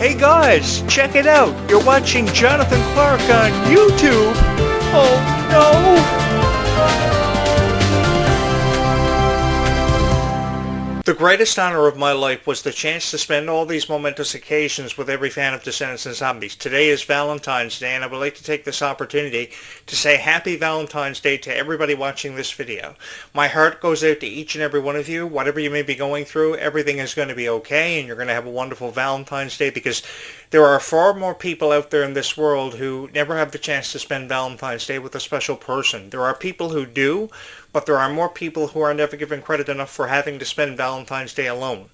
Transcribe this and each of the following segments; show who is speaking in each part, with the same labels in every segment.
Speaker 1: Hey guys, check it out. You're watching Jonathan Clarke on YouTube. Oh no! The greatest honor of my life was the chance to spend all these momentous occasions with every fan of Descendants and Zombies. Today is Valentine's Day, and I would like to take this opportunity to say Happy Valentine's Day to everybody watching this video. My heart goes out to each and every one of you. Whatever you may be going through, everything is going to be okay, and you're going to have a wonderful Valentine's Day, because there are far more people out there in this world who never have the chance to spend Valentine's Day with a special person. There are people who do, but there are more people who are never given credit enough for having to spend Valentine's Day alone.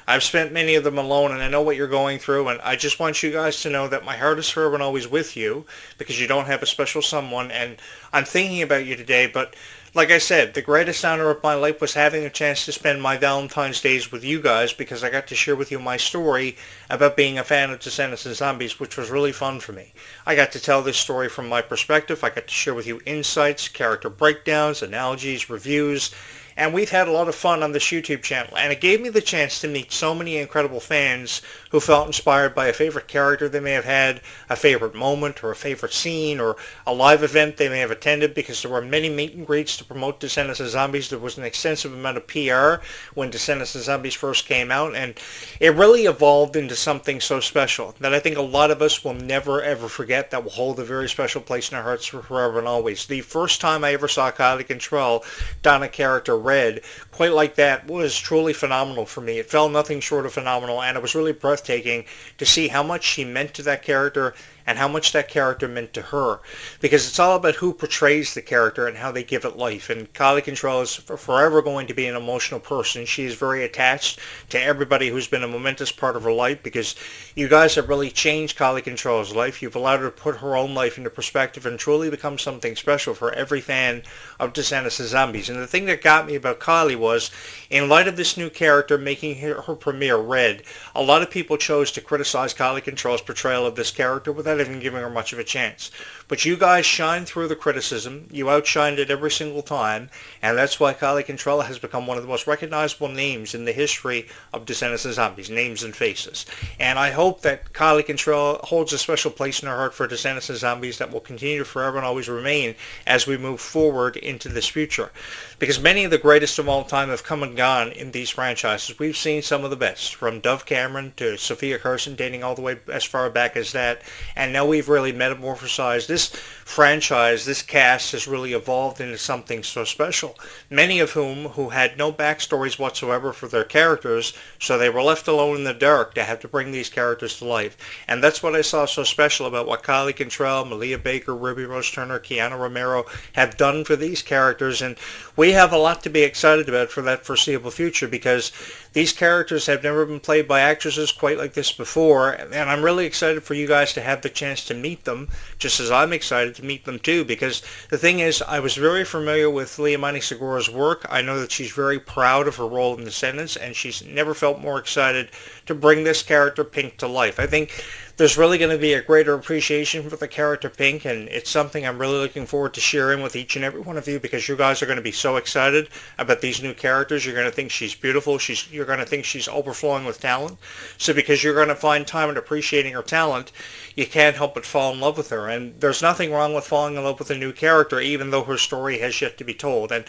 Speaker 1: I've spent many of them alone, and I know what you're going through, and I just want you guys to know that my heart is forever and always with you, because you don't have a special someone, and I'm thinking about you today. But like I said, the greatest honor of my life was having a chance to spend my Valentine's Days with you guys, because I got to share with you my story about being a fan of Descendants and Zombies, which was really fun for me. I got to tell this story from my perspective. I got to share with you insights, character breakdowns, analogies, reviews, and we've had a lot of fun on this YouTube channel, and it gave me the chance to meet so many incredible fans who felt inspired by a favorite character they may have had, a favorite moment, or a favorite scene, or a live event they may have attended, because there were many meet and greets to promote Descendants and Zombies. There was an extensive amount of PR when Descendants and Zombies first came out, and it really evolved into something so special that I think a lot of us will never ever forget, that will hold a very special place in our hearts for forever and always. The first time I ever saw Kylie Control don a character Red quite like that was truly phenomenal for me. It felt nothing short of phenomenal, and it was really breathtaking to see how much she meant to that character and how much that character meant to her, because it's all about who portrays the character and how they give it life. And Kylie Control is forever going to be an emotional person. She is very attached to everybody who's been a momentous part of her life, because you guys have really changed Kylie Control's life. You've allowed her to put her own life into perspective and truly become something special for every fan of Descendants and Zombies. And the thing that got me about Kylie was, in light of this new character making her premiere, Red, a lot of people chose to criticize Kylie Control's portrayal of this character without even giving her much of a chance. But you guys shined through the criticism. You outshined it every single time, and that's why Kylie Control has become one of the most recognizable names in the history of Descendants and Zombies, names and faces. And I hope that Kylie Control holds a special place in her heart for Descendants and Zombies that will continue to forever and always remain as we move forward into this future. Because many of the greatest of all time have come and gone in these franchises. We've seen some of the best, from Dove Cameron to Sophia Carson, dating all the way as far back as that, and now we've really metamorphosized this franchise. This cast has really evolved into something so special, many of whom who had no backstories whatsoever for their characters, so they were left alone in the dark to have to bring these characters to life. And that's what I saw so special about what Kylie Control, Malia Baker, Ruby Rose Turner, Keanu Romero have done for these characters, and we have a lot to be excited about for that foreseeable future, because these characters have never been played by actresses quite like this before, and I'm really excited for you guys to have the chance to meet them, just as I'm excited to meet them too, because the thing is, I was very familiar with Liamani Segura's work. I know that she's very proud of her role in Descendants, and she's never felt more excited to bring this character Pink to life. I think there's really going to be a greater appreciation for the character Pink, and it's something I'm really looking forward to sharing with each and every one of you, because you guys are going to be so excited about these new characters. You're going to think she's beautiful. You're going to think she's overflowing with talent. So because you're going to find time in appreciating her talent, you can't help but fall in love with her. And there's nothing wrong with falling in love with a new character, even though her story has yet to be told. And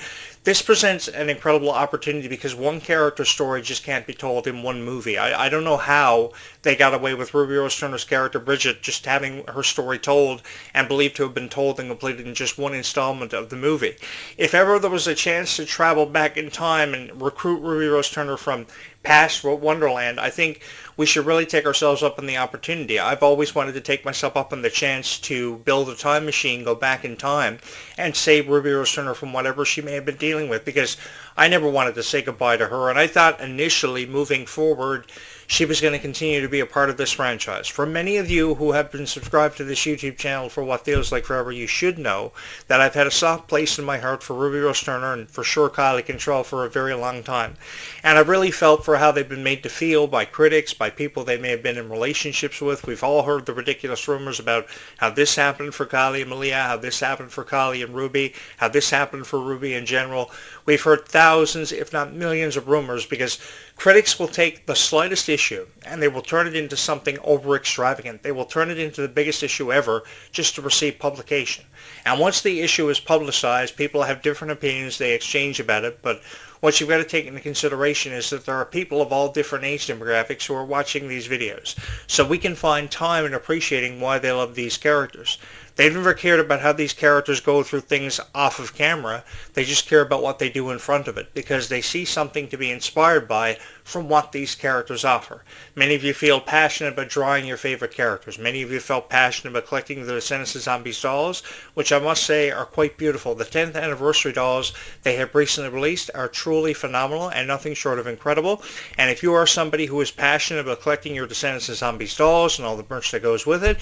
Speaker 1: this presents an incredible opportunity, because one character's story just can't be told in one movie. I don't know how they got away with Ruby Rose Turner's character Bridget just having her story told and believed to have been told and completed in just one installment of the movie. If ever there was a chance to travel back in time and recruit Ruby Rose Turner from past Wonderland, I think we should really take ourselves up on the opportunity. I've always wanted to take myself up on the chance to build a time machine, go back in time, and save Ruby Rose Turner from whatever she may have been dealing with, because I never wanted to say goodbye to her, and I thought initially, moving forward, she was going to continue to be a part of this franchise. For many of you who have been subscribed to this YouTube channel for what feels like forever, you should know that I've had a soft place in my heart for Ruby Rose Turner and for sure Kylie Control for a very long time. And I've really felt for how they've been made to feel by critics, by people they may have been in relationships with. We've all heard the ridiculous rumors about how this happened for Kylie and Malia, how this happened for Kylie and Ruby, how this happened for Ruby in general. We've heard thousands, if not millions, of rumors, because Critics will take the slightest issue and they will turn it into something over extravagant. They will turn it into the biggest issue ever just to receive publication. And once the issue is publicized, people have different opinions. They exchange about it. But what you've got to take into consideration is that there are people of all different age demographics who are watching these videos. So we can find time in appreciating why they love these characters. They've never cared about how these characters go through things off of camera. They just care about what they do in front of it because they see something to be inspired by from what these characters offer. Many of you feel passionate about drawing your favorite characters. Many of you felt passionate about collecting the Descendants of Zombies dolls, which I must say are quite beautiful. The 10th anniversary dolls they have recently released are truly phenomenal and nothing short of incredible. And if you are somebody who is passionate about collecting your Descendants of Zombies dolls and all the merch that goes with it,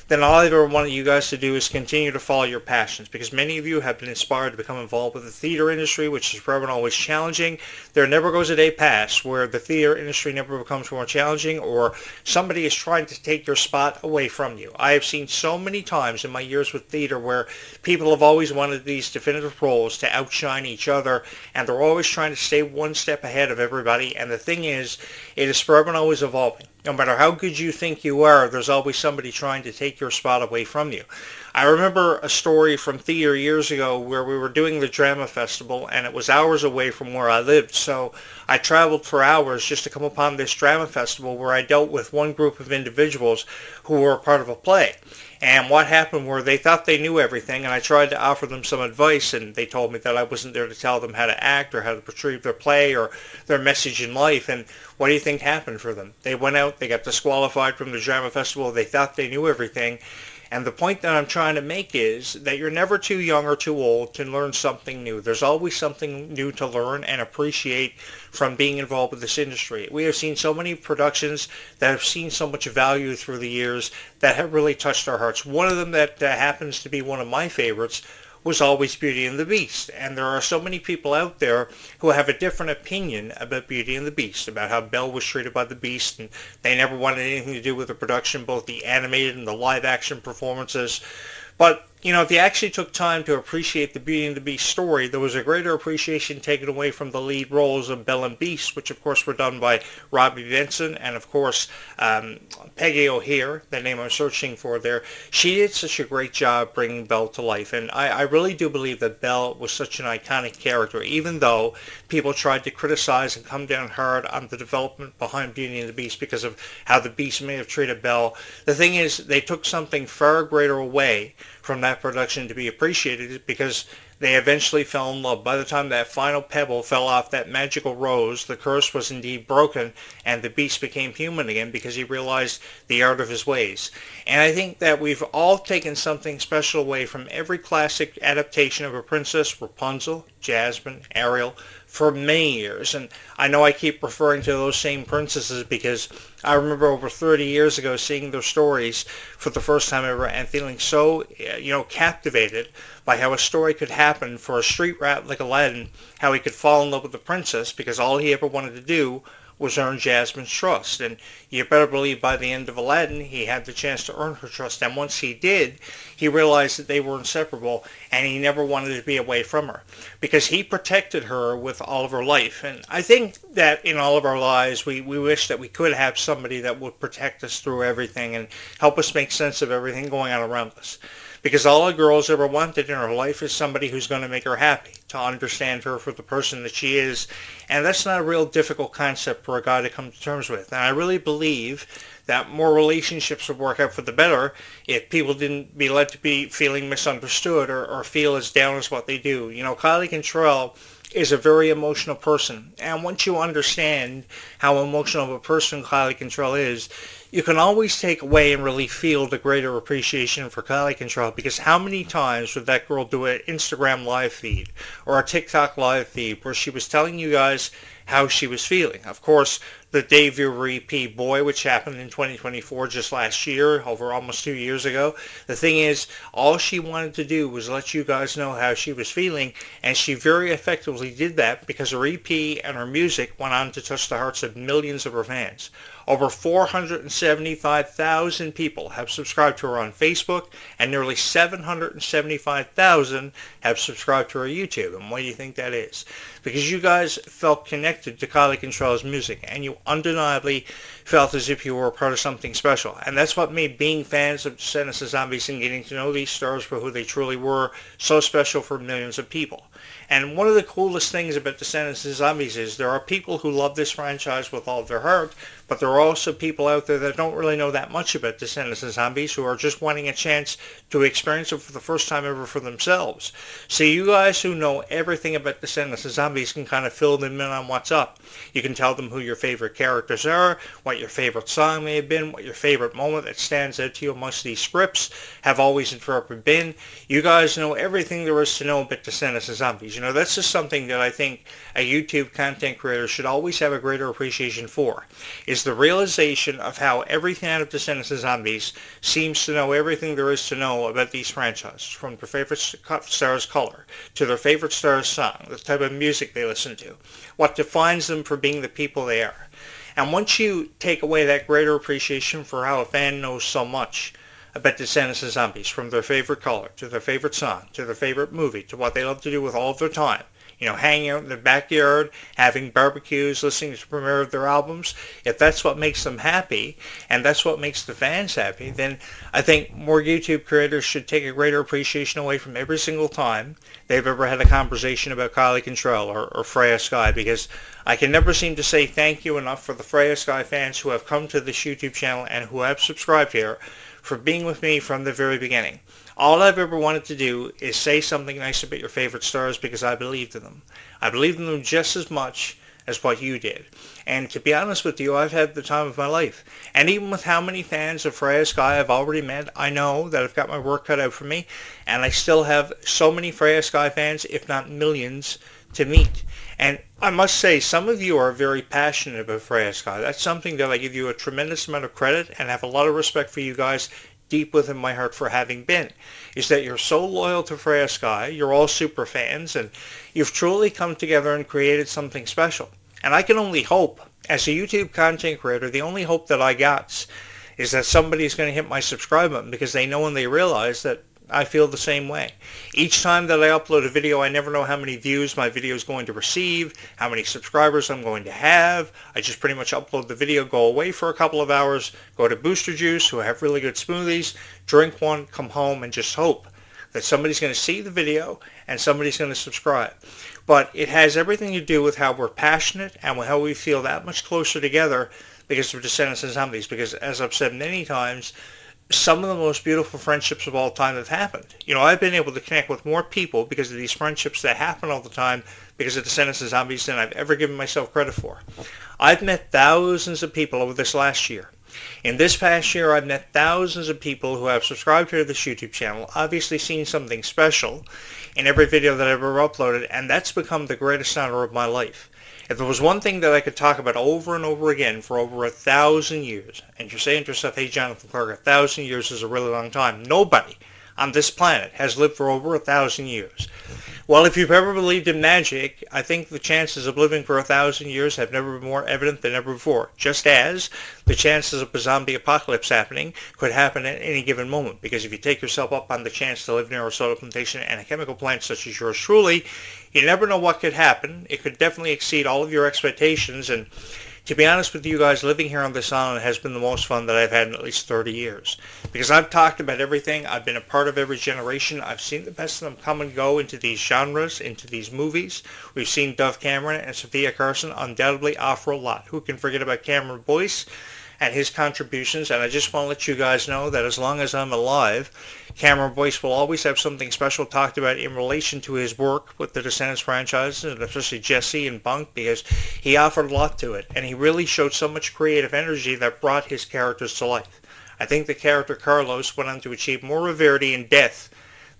Speaker 1: then all I ever want you guys to do is continue to follow your passions, because many of you have been inspired to become involved with the theater industry, which is forever and always challenging. There never goes a day past where the theater industry never becomes more challenging or somebody is trying to take your spot away from you. I have seen so many times in my years with theater where people have always wanted these definitive roles to outshine each other, and they're always trying to stay one step ahead of everybody. And the thing is, it is forever and always evolving. No matter how good you think you are, there's always somebody trying to take your spot away from you. I remember a story from theater years ago where we were doing the drama festival and it was hours away from where I lived. So I traveled for hours just to come upon this drama festival where I dealt with one group of individuals who were a part of a play. And what happened were they thought they knew everything, and I tried to offer them some advice, and they told me that I wasn't there to tell them how to act or how to portray their play or their message in life. And what do you think happened for them? They went out, they got disqualified from the drama festival, they thought they knew everything. And the point that I'm trying to make is that you're never too young or too old to learn something new. There's always something new to learn and appreciate from being involved with this industry. We have seen so many productions that have seen so much value through the years that have really touched our hearts. One of them that happens to be one of my favorites was always Beauty and the Beast. And there are so many people out there who have a different opinion about Beauty and the Beast, about how Belle was treated by the Beast, and they never wanted anything to do with the production, both the animated and the live action performances. But, you know, if you actually took time to appreciate the Beauty and the Beast story, there was a greater appreciation taken away from the lead roles of Belle and Beast, which of course were done by Robbie Benson and of course Peggy O'Hare, the name I'm searching for there. She did such a great job bringing Belle to life, and I really do believe that Belle was such an iconic character, even though people tried to criticize and come down hard on the development behind Beauty and the Beast because of how the Beast may have treated Belle. The thing is, they took something far greater away from that production to be appreciated because they eventually fell in love. By the time that final pebble fell off that magical rose, the curse was indeed broken and the Beast became human again because he realized the art of his ways. And I think that we've all taken something special away from every classic adaptation of a princess, Rapunzel, Jasmine, Ariel, for many years. And I know I keep referring to those same princesses because I remember over 30 years ago seeing their stories for the first time ever and feeling so, captivated by how a story could happen for a street rat like Aladdin, how he could fall in love with the princess because all he ever wanted to do was earn Jasmine's trust. And you better believe by the end of Aladdin, he had the chance to earn her trust. And once he did, he realized that they were inseparable, and he never wanted to be away from her because he protected her with all of her life. And I think that in all of our lives, we wish that we could have somebody that would protect us through everything and help us make sense of everything going on around us. Because all a girl's ever wanted in her life is somebody who's going to make her happy, to understand her for the person that she is. And that's not a real difficult concept for a guy to come to terms with. And I really believe that more relationships would work out for the better if people didn't be led to be feeling misunderstood or feel as down as what they do. You know, Kylie Cantrell is a very emotional person. And once you understand how emotional of a person Kylie Cantrell is, you can always take away and really feel the greater appreciation for Kylie Cantrell, because how many times would that girl do an Instagram live feed or a TikTok live feed where she was telling you guys how she was feeling? Of course, the debut of EP Boy, which happened in 2024, just last year, over almost 2 years ago. The thing is, all she wanted to do was let you guys know how she was feeling, and she very effectively did that because her EP and her music went on to touch the hearts of millions of her fans. Over 475,000 people have subscribed to her on Facebook, and nearly 775,000 have subscribed to her YouTube. And why do you think that is? Because you guys felt connected to Kylie Control's music, and you undeniably felt as if you were a part of something special. And that's what made being fans of Descendants of Zombies and getting to know these stars for who they truly were so special for millions of people. And one of the coolest things about Descendants of Zombies is there are people who love this franchise with all of their heart, but there are also people out there that don't really know that much about Descendants of Zombies who are just wanting a chance to experience it for the first time ever for themselves. So you guys who know everything about Descendants of Zombies can kind of fill them in on what's up. You can tell them who your favorite characters are, what your favorite song may have been, what your favorite moment that stands out to you amongst these scripts have always and forever been. You guys know everything there is to know about Descendants of Zombies. You know, that's just something that I think a YouTube content creator should always have a greater appreciation for, is the realization of how everything out of Descendants of Zombies seems to know everything there is to know about these franchises, from their favorite star's color, to their favorite star's song, the type of music they listen to, what defines them for being the people they are. And once you take away that greater appreciation for how a fan knows so much about Descendants of Zombies, from their favorite color, to their favorite song, to their favorite movie, to what they love to do with all of their time, you know, hanging out in their backyard, having barbecues, listening to the premiere of their albums, if that's what makes them happy, and that's what makes the fans happy, then I think more YouTube creators should take a greater appreciation away from every single time they've ever had a conversation about Kylie Control or Freya Sky, because I can never seem to say thank you enough for the Freya Sky fans who have come to this YouTube channel and who have subscribed here for being with me from the very beginning. All I've ever wanted to do is say something nice about your favorite stars because I believed in them. I believed in them just as much as what you did. And to be honest with you, I've had the time of my life. And even with how many fans of Freya Sky I've already met, I know that I've got my work cut out for me, and I still have so many Freya Sky fans, if not millions, to meet. And I must say, some of you are very passionate about Freya Sky. That's something that I give you a tremendous amount of credit and have a lot of respect for you guys deep within my heart for having been, is that you're so loyal to Freya Sky, you're all super fans, and you've truly come together and created something special. And I can only hope, as a YouTube content creator, the only hope that I got is that somebody's going to hit my subscribe button because they know and they realize that I feel the same way. Each time that I upload a video, I never know how many views my video is going to receive, how many subscribers I'm going to have. I just pretty much upload the video, go away for a couple of hours, go to Booster Juice, who have really good smoothies, drink one, come home, and just hope that somebody's going to see the video and somebody's going to subscribe. But it has everything to do with how we're passionate and how we feel that much closer together because of Descendants of Zombies. Because as I've said many times, some of the most beautiful friendships of all time have happened. You know, I've been able to connect with more people because of these friendships that happen all the time because of Descendants of Zombies than I've ever given myself credit for. I've met thousands of people over this last year. In this past year, I've met thousands of people who have subscribed to this YouTube channel, obviously seen something special in every video that I've ever uploaded, and that's become the greatest honor of my life. If there was one thing that I could talk about over and over again for over 1,000 years, and you're saying to yourself, hey, Jonathan Clarke, 1,000 years is a really long time. Nobody on this planet has lived for over 1,000 years. Well, if you've ever believed in magic, I think the chances of living for 1,000 years have never been more evident than ever before, just as the chances of a zombie apocalypse happening could happen at any given moment. Because if you take yourself up on the chance to live near a soda plantation and a chemical plant such as yours truly, you never know what could happen. It could definitely exceed all of your expectations, and to be honest with you guys, living here on this island has been the most fun that I've had in at least 30 years. Because I've talked about everything. I've been a part of every generation. I've seen the best of them come and go into these genres, into these movies. We've seen Dove Cameron and Sophia Carson undoubtedly offer a lot. Who can forget about Cameron Boyce and his contributions? And I just want to let you guys know that as long as I'm alive, Cameron Boyce will always have something special talked about in relation to his work with the Descendants franchise, and especially Jesse and Bunk, because he offered a lot to it, and he really showed so much creative energy that brought his characters to life. I think the character Carlos went on to achieve more severity in death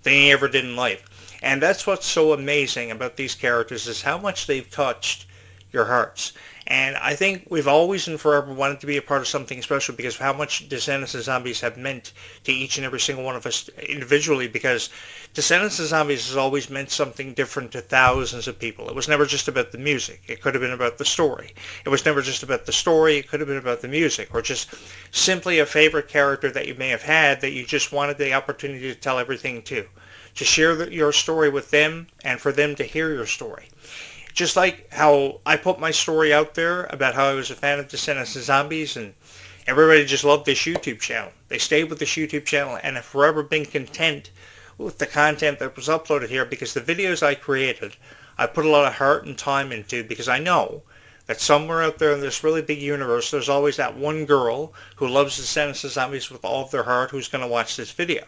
Speaker 1: than he ever did in life. And that's what's so amazing about these characters, is how much they've touched your hearts. And I think we've always and forever wanted to be a part of something special because of how much Descendants of Zombies have meant to each and every single one of us individually, because Descendants of Zombies has always meant something different to thousands of people. It was never just about the music. It could have been about the story. It was never just about the story. It could have been about the music, or just simply a favorite character that you may have had that you just wanted the opportunity to tell everything to share your story with them and for them to hear your story. Just like how I put my story out there about how I was a fan of Descendants of Zombies, and everybody just loved this YouTube channel. They stayed with this YouTube channel and have forever been content with the content that was uploaded here, because the videos I created, I put a lot of heart and time into, because I know that somewhere out there in this really big universe, there's always that one girl who loves Descendants of Zombies with all of their heart who's going to watch this video,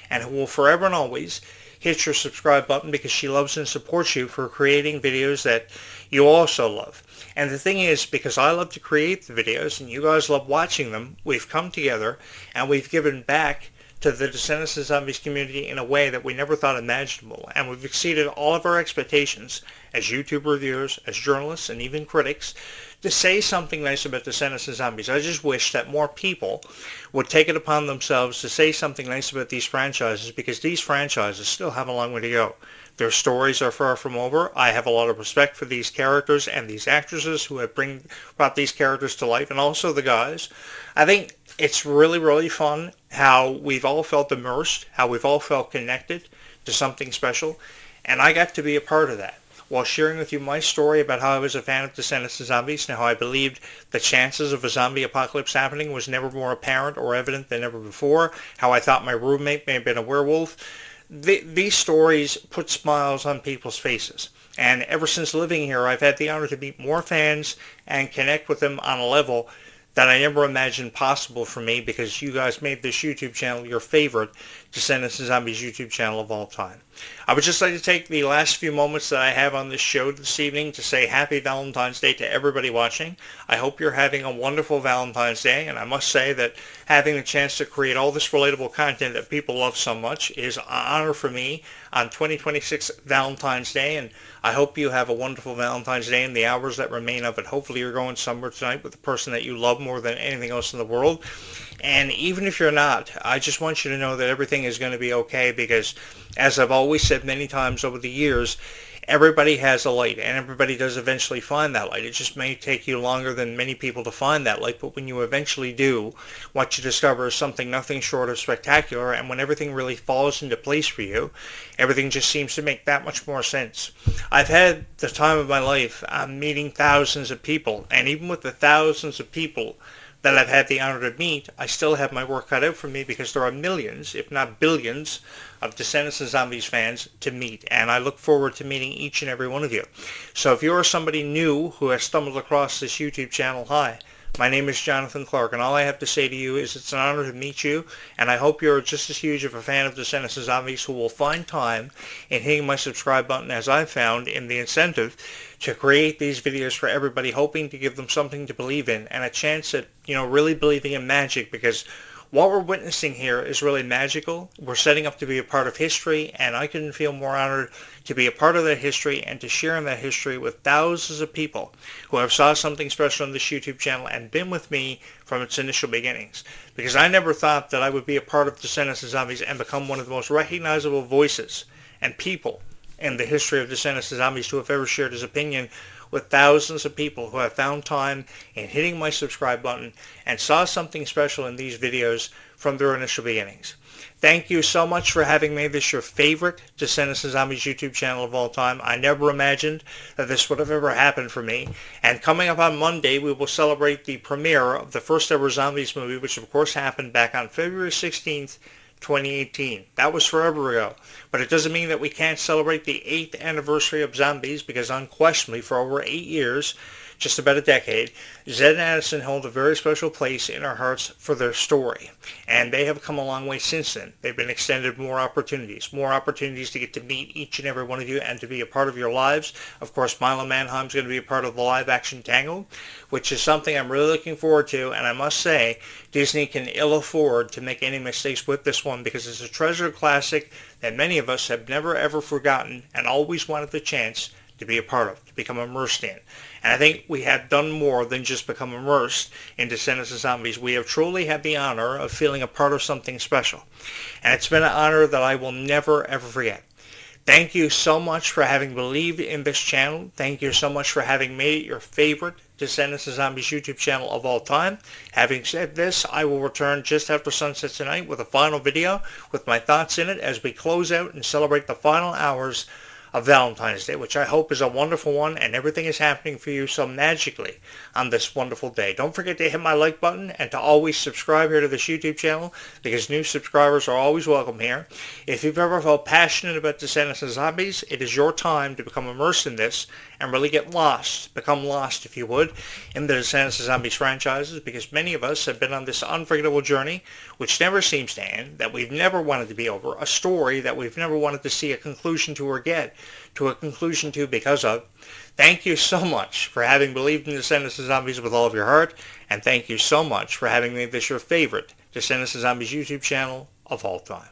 Speaker 1: and who will forever and always hit your subscribe button because she loves and supports you for creating videos that you also love. And the thing is, because I love to create the videos and you guys love watching them, we've come together and we've given back to the Descendants of Zombies community in a way that we never thought imaginable. And we've exceeded all of our expectations as YouTube reviewers, as journalists, and even critics, to say something nice about Descendants of Zombies. I just wish that more people would take it upon themselves to say something nice about these franchises, because these franchises still have a long way to go. Their stories are far from over. I have a lot of respect for these characters and these actresses who have brought these characters to life, and also the guys. I think it's really, really fun how we've all felt immersed, how we've all felt connected to something special, and I got to be a part of that, while sharing with you my story about how I was a fan of Descendants of Zombies and how I believed the chances of a zombie apocalypse happening was never more apparent or evident than ever before, how I thought my roommate may have been a werewolf. These stories put smiles on people's faces. And ever since living here, I've had the honor to meet more fans and connect with them on a level that I never imagined possible for me, because you guys made this YouTube channel your favorite Descendants of Zombies YouTube channel of all time. I would just like to take the last few moments that I have on this show this evening to say Happy Valentine's Day to everybody watching. I hope you're having a wonderful Valentine's Day, and I must say that having the chance to create all this relatable content that people love so much is an honor for me on 2026 Valentine's Day, and I hope you have a wonderful Valentine's Day in the hours that remain of it. Hopefully you're going somewhere tonight with the person that you love more than anything else in the world. And even if you're not, I just want you to know that everything is going to be okay, because as I've always said many times over the years, everybody has a light, and everybody does eventually find that light. It just may take you longer than many people to find that light, but when you eventually do, what you discover is something nothing short of spectacular, and when everything really falls into place for you, everything just seems to make that much more sense. I've had the time of my life. I'm meeting thousands of people, and even with the thousands of people that I've had the honor to meet, I still have my work cut out for me, because there are millions, if not billions, of Descendants of Zombies fans to meet, and I look forward to meeting each and every one of you. So if you're somebody new who has stumbled across this YouTube channel, hi. My name is Jonathan Clarke, and all I have to say to you is it's an honor to meet you, and I hope you're just as huge of a fan of Descendants of Zombies who will find time in hitting my subscribe button as I've found in the incentive to create these videos for everybody, hoping to give them something to believe in and a chance at, really believing in magic, because what we're witnessing here is really magical. We're setting up to be a part of history, and I couldn't feel more honored to be a part of that history and to share in that history with thousands of people who have saw something special on this YouTube channel and been with me from its initial beginnings. Because I never thought that I would be a part of Descendants of Zombies and become one of the most recognizable voices and people in the history of Descendants of Zombies to have ever shared his opinion with thousands of people who have found time in hitting my subscribe button and saw something special in these videos from their initial beginnings. Thank you so much for having made this your favorite Descendants of Zombies YouTube channel of all time. I never imagined that this would have ever happened for me. And coming up on Monday, we will celebrate the premiere of the first ever Zombies movie, which of course happened back on February 16th, 2018. That was forever ago. But it doesn't mean that we can't celebrate the 8th anniversary of Zombies, because unquestionably for over 8 years, just about a decade, Zed and Addison hold a very special place in our hearts for their story. And they have come a long way since then. They've been extended more opportunities to get to meet each and every one of you and to be a part of your lives. Of course, Milo Manheim's going to be a part of the live-action Tangled, which is something I'm really looking forward to. And I must say, Disney can ill afford to make any mistakes with this one, because it's a treasure classic that many of us have never ever forgotten and always wanted the chance to be a part of, to become immersed in. And I think we have done more than just become immersed in Descendants of Zombies. We have truly had the honor of feeling a part of something special. And it's been an honor that I will never, ever forget. Thank you so much for having believed in this channel. Thank you so much for having made it your favorite Descendants of Zombies YouTube channel of all time. Having said this, I will return just after sunset tonight with a final video with my thoughts in it as we close out and celebrate the final hours of Valentine's Day, which I hope is a wonderful one, and everything is happening for you so magically on this wonderful day. Don't forget to hit my like button and to always subscribe here to this YouTube channel, because new subscribers are always welcome here. If you've ever felt passionate about Descendants of Zombies, it is your time to become immersed in this and really get lost, become lost, if you would, in the Descendants of Zombies franchises, because many of us have been on this unforgettable journey, which never seems to end, that we've never wanted to be over, a story that we've never wanted to see a conclusion to or get to a conclusion to because of. Thank you so much for having believed in Descendants of Zombies with all of your heart, and thank you so much for having made this your favorite Descendants of Zombies YouTube channel of all time.